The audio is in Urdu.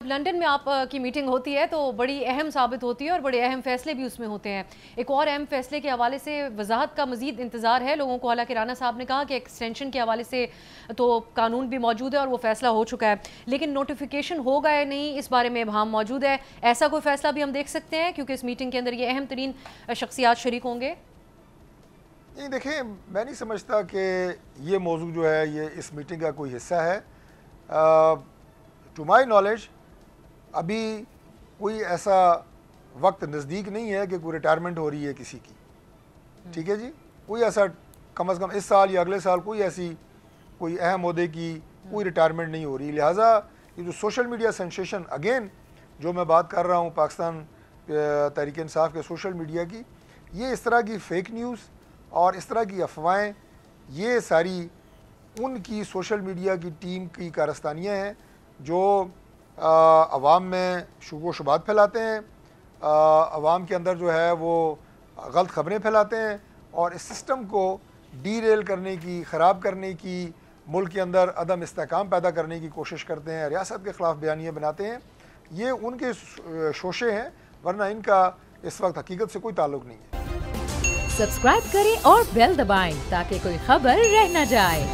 لندن میں آپ کی میٹنگ ہوتی ہے تو بڑی اہم ثابت ہوتی ہے اور بڑے اہم فیصلے بھی اس میں ہوتے ہیں. ایک اور اہم فیصلے کے حوالے سے وضاحت کا مزید انتظار ہے لوگوں کو. حالانکہ رانا صاحب نے کہا کہ ایکسٹینشن کے حوالے سے تو قانون بھی موجود ہے اور وہ فیصلہ ہو چکا ہے, لیکن نوٹیفیکیشن ہوگا یا نہیں اس بارے میں ابہام موجود ہے. ایسا کوئی فیصلہ بھی ہم دیکھ سکتے ہیں کیونکہ اس میٹنگ کے اندر یہ اہم ترین شخصیات شریک ہوں گے؟ نہیں دیکھیں, میں نہیں سمجھتا کہ یہ موضوع جو ہے یہ اس میٹنگ کا کوئی حصہ ہے. ٹو مائی نالج ابھی کوئی ایسا وقت نزدیک نہیں ہے کہ کوئی ریٹائرمنٹ ہو رہی ہے کسی کی. ٹھیک ہے جی, کوئی ایسا کم از کم اس سال یا اگلے سال کوئی ایسی کوئی اہم عہدے کی کوئی ریٹائرمنٹ نہیں ہو رہی. لہٰذا یہ جو سوشل میڈیا سینسیشن اگین جو میں بات کر رہا ہوں پاکستان تحریک انصاف کے سوشل میڈیا کی, یہ اس طرح کی فیک نیوز اور اس طرح کی افواہیں یہ ساری ان کی سوشل میڈیا کی ٹیم کی کارستانیاں ہیں جو عوام میں شبہ و شبہات پھیلاتے ہیں, عوام کے اندر جو ہے وہ غلط خبریں پھیلاتے ہیں اور اس سسٹم کو ڈی ریل کرنے کی, خراب کرنے کی, ملک کے اندر عدم استحکام پیدا کرنے کی کوشش کرتے ہیں, ریاست کے خلاف بیانیے بناتے ہیں. یہ ان کے شوشے ہیں, ورنہ ان کا اس وقت حقیقت سے کوئی تعلق نہیں ہے. سبسکرائب کریں اور بیل دبائیں تاکہ کوئی خبر رہ نہ جائے.